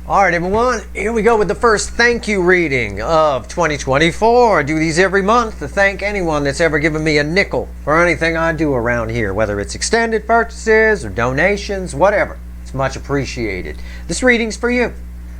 All right, everyone, here we go with the first thank you reading of 2024. I do these every month to thank anyone that's ever given me a nickel for anything I do around here, whether it's extended purchases or donations, whatever. It's much appreciated. This reading's for you.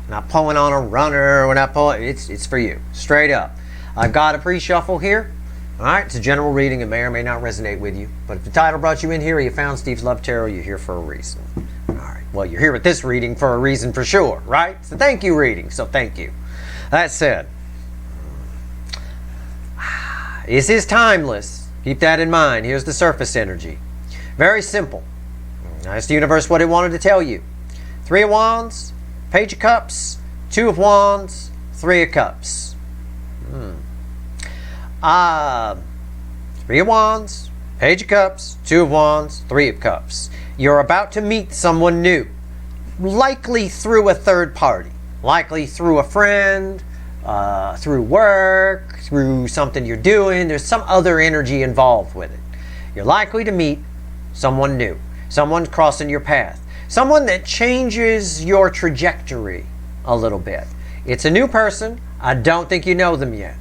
I'm not pulling on a runner. We're not pulling. It's for you, straight up. I've got a pre-shuffle here. All right, it's a general reading. It may or may not resonate with you. But if the title brought you in here or you found Steve's Love Tarot, you're here for a reason. All right. Well, you're here with this reading for a reason for sure, right? It's a thank you reading, so thank you. That said, this is timeless. Keep that in mind. Here's the surface energy. Very simple. Ask the universe what it wanted to tell you. 3 of Wands, Page of Cups, 2 of Wands, 3 of Cups. 3 of Wands, Page of Cups, 2 of Wands, 3 of Cups. You're about to meet someone new, likely through a third party, likely through a friend, through work, through something you're doing. There's some other energy involved with it. You're likely to meet someone new, someone crossing your path, someone that changes your trajectory a little bit. It's a new person. I don't think you know them yet.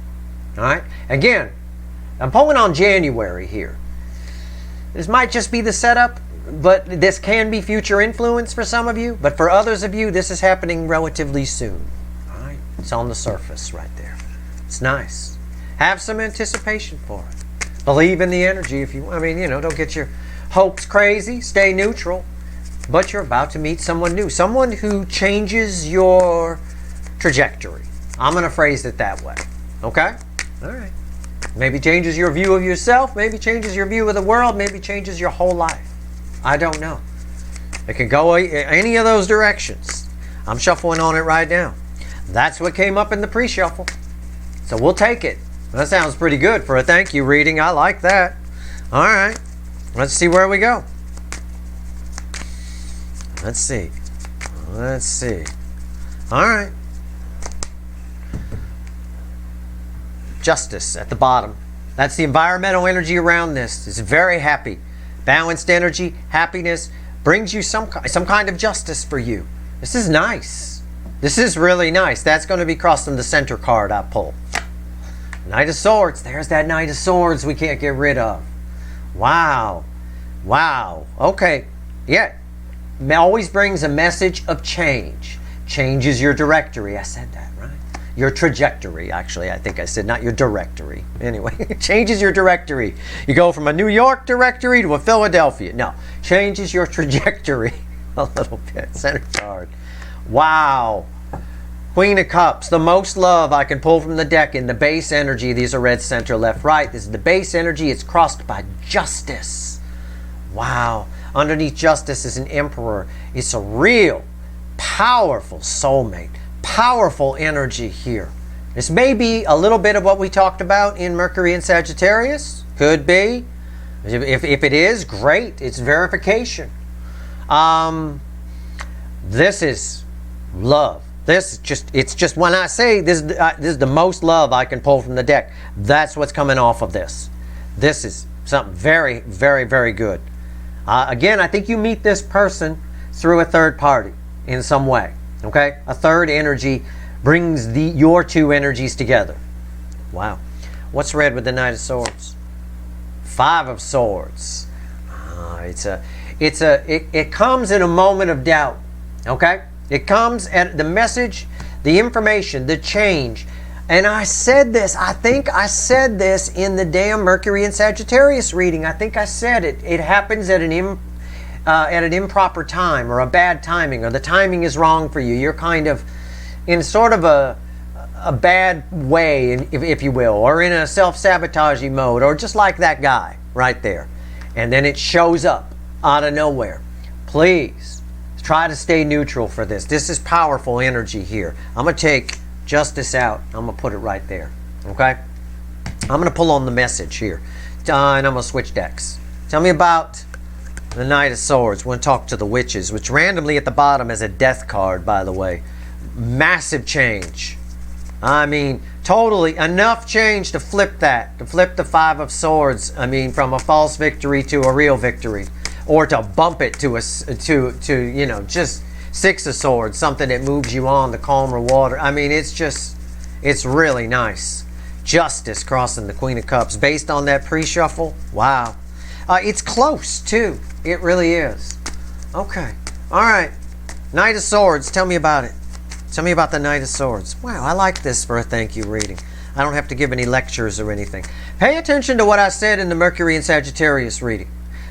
All right? Again, I'm pulling on January here. This might just be the setup, but this can be future influence for some of you. But for others of you, this is happening relatively soon. All right? It's on the surface right there. It's nice. Have some anticipation for it. Believe in the energy if you, don't get your hopes crazy. Stay neutral. But you're about to meet someone new. Someone who changes your trajectory. I'm going to phrase it that way. Okay? All right. Maybe changes your view of yourself. Maybe changes your view of the world. Maybe changes your whole life. I don't know. It can go any of those directions. I'm shuffling on it right now. That's what came up in the pre-shuffle. So we'll take it. That sounds pretty good for a thank you reading. I like that. All right. Let's see where we go. Let's see. Let's see. All right. Justice at the bottom. That's the environmental energy around this. It's very happy. Balanced energy, happiness, brings you some kind of justice for you. This is nice. This is really nice. That's going to be crossing the center card I pull. Knight of Swords. There's that Knight of Swords we can't get rid of. Wow. Wow. Okay. Yeah. Always brings a message of change. Changes your directory. I said that, right? Your trajectory, actually, I think I said, not your directory. Anyway, it changes your directory. You go from a New York directory to a Philadelphia. No, changes your trajectory a little bit. Center card. Wow. Queen of Cups, the most love I can pull from the deck in the base energy. These are red, center, left, right. This is the base energy. It's crossed by justice. Wow. Underneath justice is an emperor. It's a real, powerful soulmate. Powerful energy here. This may be a little bit of what we talked about in Mercury and Sagittarius. Could be. If it is, great. It's verification. This is love. It's just when I say this is the most love I can pull from the deck. That's what's coming off of this. This is something very, very, very good. Again, I think you meet this person through a third party in some way. Okay? A third energy brings your two energies together. Wow. What's red with the Knight of Swords? 5 of Swords. It comes in a moment of doubt. Okay? It comes at the message, the information, the change. And I said this, I think I said this in the damn Mercury and Sagittarius reading. I think I said it. It happens at an improper time or a bad timing, or the timing is wrong for you. You're kind of in sort of a bad way, if you will, or in a self-sabotaging mode, or just like that guy right there. And then it shows up out of nowhere. Please try to stay neutral for this. This is powerful energy here. I'm going to take justice out. I'm going to put it right there. Okay? I'm going to pull on the message here. And I'm going to switch decks. Tell me about the Knight of Swords. We're going to talk to the Witches, which randomly at the bottom is a death card, by the way. Massive change. I mean, totally enough change to flip that. To flip the 5 of Swords. I mean, from a false victory to a real victory. Or to bump it to just Six of Swords, something that moves you on to calmer water. I mean, it's really nice. Justice crossing the Queen of Cups. Based on that pre-shuffle, wow. It's close, too. It really is. Okay. All right. Knight of Swords. Tell me about it. Tell me about the Knight of Swords. Wow, I like this for a thank you reading. I don't have to give any lectures or anything. Pay attention to what I said in the Mercury and Sagittarius reading,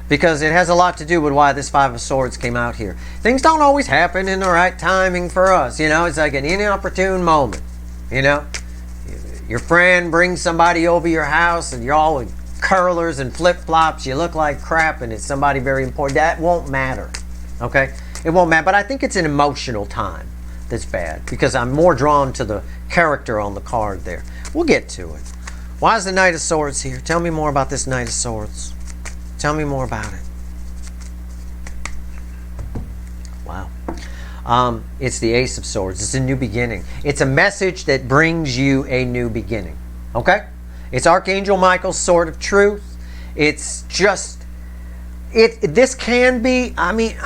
because it has a lot to do with why this Five of Swords came out here. Things don't always happen in the right timing for us. You know, it's like an inopportune moment. You know, your friend brings somebody over your house and you're all in curlers and flip-flops. You look like crap and it's somebody very important. That won't matter. Okay? It won't matter. But I think it's an emotional time that's bad, because I'm more drawn to the character on the card there. We'll get to it. Why is the Knight of Swords here? Tell me more about this Knight of Swords. Tell me more about it. Wow. It's the Ace of Swords. It's a new beginning. It's a message that brings you a new beginning. Okay? It's Archangel Michael's Sword of Truth. It's just... This can be... I mean...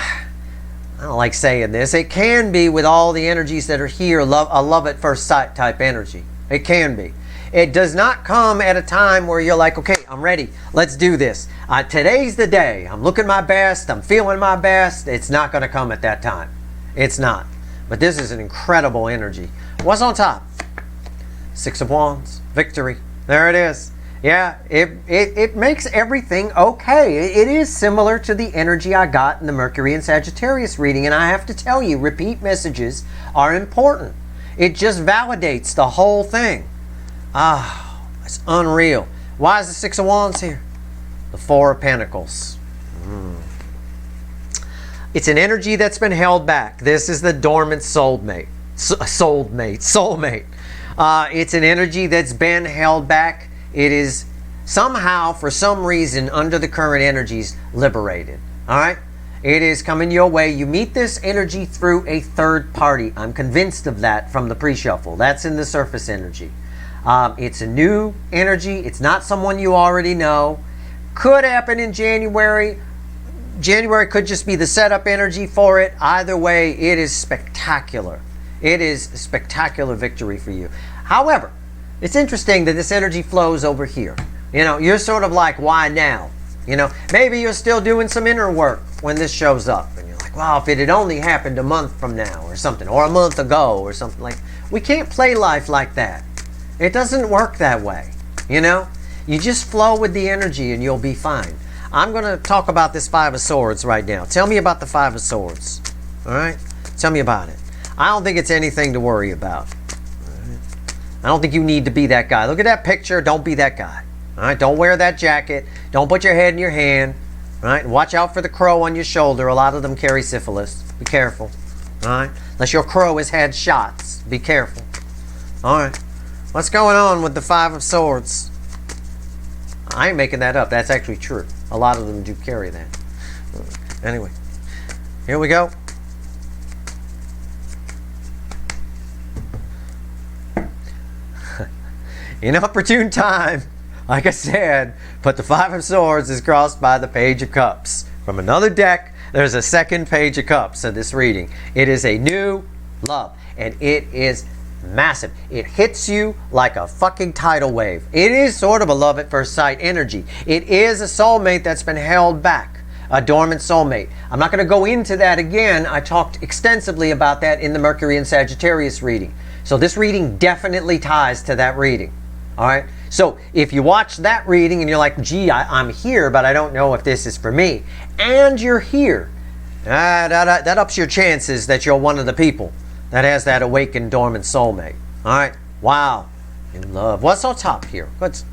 I don't like saying this. It can be, with all the energies that are here, a love at first sight type energy. It can be. It does not come at a time where you're like, okay, I'm ready. Let's do this. Today's the day. I'm looking my best. I'm feeling my best. It's not going to come at that time. It's not. But this is an incredible energy. What's on top? Six of Wands. Victory. There it is. Yeah, it makes everything okay. It is similar to the energy I got in the Mercury and Sagittarius reading. And I have to tell you, repeat messages are important. It just validates the whole thing. Ah, it's unreal. Why is the Six of Wands here? The Four of Pentacles. It's an energy that's been held back. This is the dormant soulmate. Soulmate. It's an energy that's been held back. It is somehow, for some reason, under the current energies, liberated. All right? It is coming your way. You meet this energy through a third party. I'm convinced of that from the pre-shuffle. That's in the surface energy. It's a new energy. It's not someone you already know. Could happen in January. January could just be the setup energy for it. Either way, it is spectacular. It is a spectacular victory for you. However, it's interesting that this energy flows over here. You know, you're sort of like, why now? You know, maybe you're still doing some inner work when this shows up. And you're like, wow, if it had only happened a month from now or something, or a month ago or something like that. We can't play life like that. It doesn't work that way. You know, you just flow with the energy and you'll be fine. I'm going to talk about this Five of Swords right now. Tell me about the Five of Swords. All right? Tell me about it. I don't think it's anything to worry about. I don't think you need to be that guy. Look at that picture. Don't be that guy. All right? Don't wear that jacket. Don't put your head in your hand. All right? Watch out for the crow on your shoulder. A lot of them carry syphilis. Be careful. All right? Unless your crow has had shots. Be careful. All right. What's going on with the Five of Swords? I ain't making that up. That's actually true. A lot of them do carry that. Anyway. Here we go. Inopportune time, like I said, but the Five of Swords is crossed by the Page of Cups. From another deck, there's a second Page of Cups in this reading. It is a new love, and it is massive. It hits you like a fucking tidal wave. It is sort of a love at first sight energy. It is a soulmate that's been held back, a dormant soulmate. I'm not going to go into that again. I talked extensively about that in the Mercury and Sagittarius reading. So this reading definitely ties to that reading. All right. So if you watch that reading and you're like, gee, I'm here, but I don't know if this is for me, and you're here, that ups your chances that you're one of the people that has that awakened dormant soulmate. All right. Wow. In love. What's on top here? What's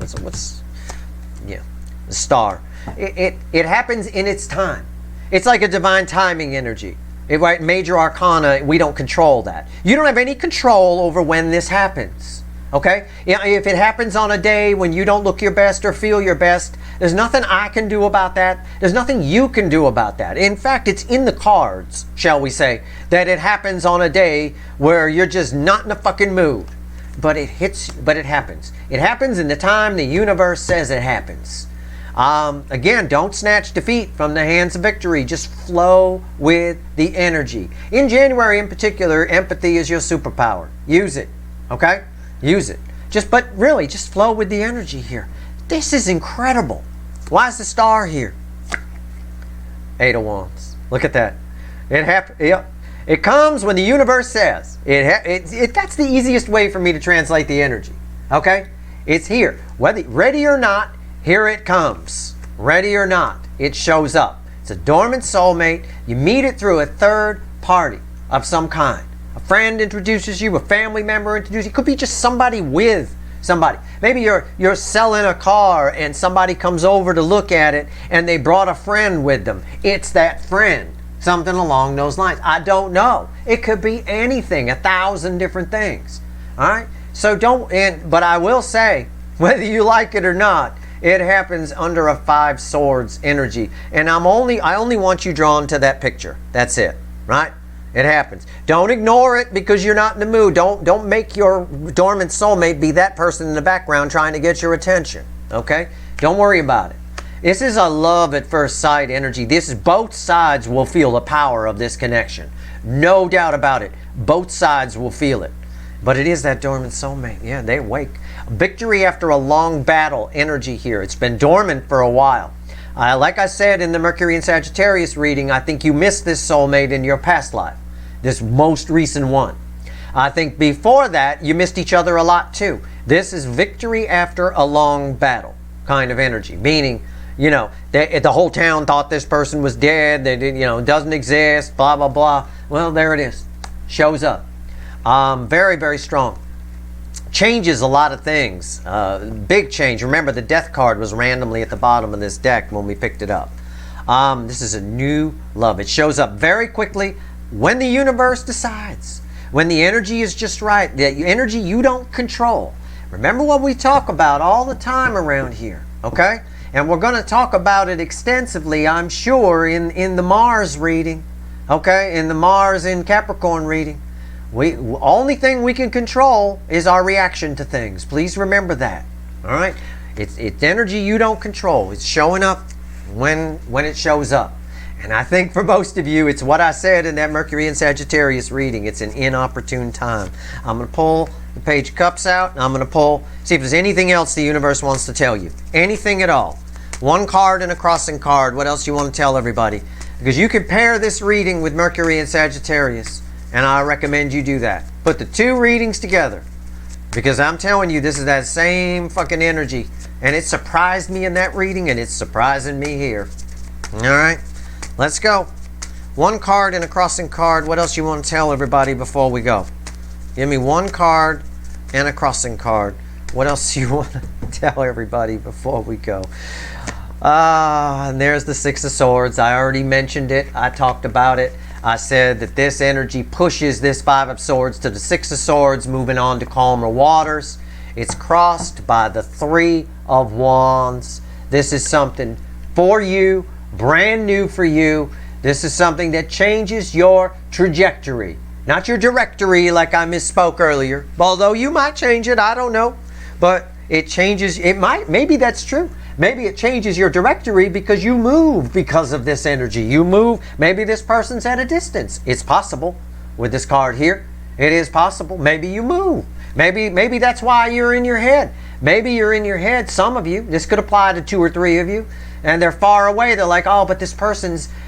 yeah, the star. It happens in its time. It's like a divine timing energy. Right? Major arcana, we don't control that. You don't have any control over when this happens. Okay? If it happens on a day when you don't look your best or feel your best, there's nothing I can do about that. There's nothing you can do about that. In fact, it's in the cards, shall we say, that it happens on a day where you're just not in a fucking mood. But it happens. It happens in the time the universe says it happens. Again, don't snatch defeat from the hands of victory. Just flow with the energy. In January in particular, empathy is your superpower. Use it, okay? Use it. But really, just flow with the energy here. This is incredible. Why is the star here? 8 of Wands. Look at that. It comes when the universe says. That's the easiest way for me to translate the energy. Okay? It's here. Whether ready or not, here it comes. Ready or not, it shows up. It's a dormant soulmate. You meet it through a third party of some kind. A friend introduces you, a family member introduces you. It could be just somebody with somebody. Maybe you're selling a car and somebody comes over to look at it and they brought a friend with them. It's that friend. Something along those lines. I don't know. It could be anything, 1,000 different things. All right? So but I will say, whether you like it or not, it happens under a 5 swords energy. And I only want you drawn to that picture. That's it. Right? It happens. Don't ignore it because you're not in the mood. Don't make your dormant soulmate be that person in the background trying to get your attention. Okay? Don't worry about it. This is a love at first sight energy. Both sides will feel the power of this connection. No doubt about it. Both sides will feel it. But it is that dormant soulmate. Yeah, they wake. Victory after a long battle energy here. It's been dormant for a while. Like I said in the Mercury and Sagittarius reading, I think you missed this soulmate in your past life. This most recent one. I think before that, you missed each other a lot too. This is victory after a long battle kind of energy. Meaning, the whole town thought this person was dead. They did, doesn't exist, blah, blah, blah. Well, there it is. Shows up. Very, very strong. Changes a lot of things. Big change. Remember, the death card was randomly at the bottom of this deck when we picked it up. This is a new love. It shows up very quickly when the universe decides. When the energy is just right. The energy you don't control. Remember what we talk about all the time around here. Okay? And we're going to talk about it extensively, I'm sure, in the Mars reading. Okay? In the Mars in Capricorn reading. Only thing we can control is our reaction to things. Please remember that. All right? It's energy you don't control. It's showing up when it shows up. And I think for most of you, it's what I said in that Mercury and Sagittarius reading. It's an inopportune time. I'm going to pull the Page of Cups out. And I'm going to see if there's anything else the universe wants to tell you. Anything at all. One card and a crossing card. What else you want to tell everybody? Because you can pair this reading with Mercury and Sagittarius. And I recommend you do that. Put the 2 readings together. Because I'm telling you, this is that same fucking energy. And it surprised me in that reading, and it's surprising me here. All right? Let's go. One card and a crossing card. What else you want to tell everybody before we go? Give me one card and a crossing card. What else do you want to tell everybody before we go? And there's the 6 of Swords. I already mentioned it. I talked about it. I said that this energy pushes this 5 of Swords to the 6 of Swords, moving on to calmer waters. It's crossed by the 3 of Wands. This is something for you, brand new for you. This is something that changes your trajectory. Not your directory like I misspoke earlier. Although you might change it, I don't know. But it changes, maybe that's true. Maybe it changes your directory because you move because of this energy. You move, maybe this person's at a distance. It's possible with this card here. It is possible. Maybe you move. Maybe that's why you're in your head. Maybe you're in your head, some of you. This could apply to 2 or 3 of you. And they're far away. They're like, oh, but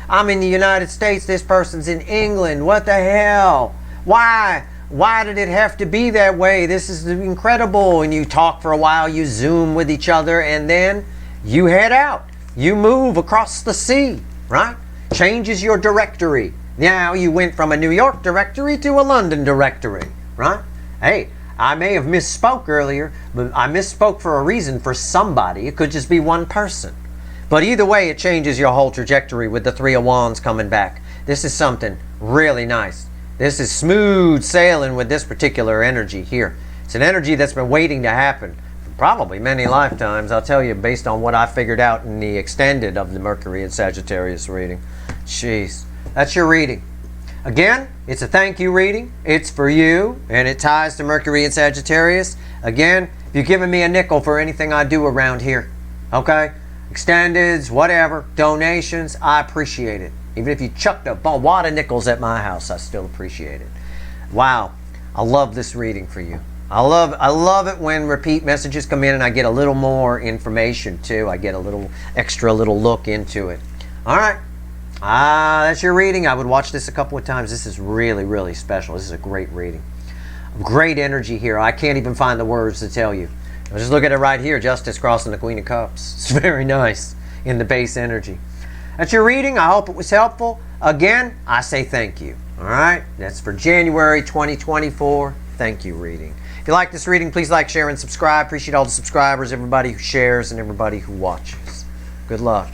I'm in the United States. This person's in England. What the hell? Why? Why did it have to be that way? This is incredible. And you talk for a while. You Zoom with each other. And then you head out. You move across the sea, right? Changes your directory. Now you went from a New York directory to a London directory, right? Hey, I may have misspoke earlier, but I misspoke for a reason for somebody. It could just be one person. But either way, it changes your whole trajectory with the 3 of Wands coming back. This is something really nice. This is smooth sailing with this particular energy here. It's an energy that's been waiting to happen for probably many lifetimes. I'll tell you based on what I figured out in the extended of the Mercury and Sagittarius reading. Jeez. That's your reading. Again, it's a thank you reading. It's for you, and it ties to Mercury and Sagittarius. Again, if you're giving me a nickel for anything I do around here, okay? extendeds, whatever, donations, I appreciate it. Even if you chucked a wad of nickels at my house, I still appreciate it. Wow, I love this reading for you. I love it when repeat messages come in and I get a little more information too. I get a little extra little look into it. All right. That's your reading. I would watch this a couple of times. This is really, really special. This is a great reading. Great energy here. I can't even find the words to tell you. Just look at it right here. Justice crossing the Queen of Cups. It's very nice in the base energy. That's your reading. I hope it was helpful. Again, I say thank you. All right. That's for January 2024. Thank you, reading. If you like this reading, please like, share, and subscribe. Appreciate all the subscribers, everybody who shares, and everybody who watches. Good luck.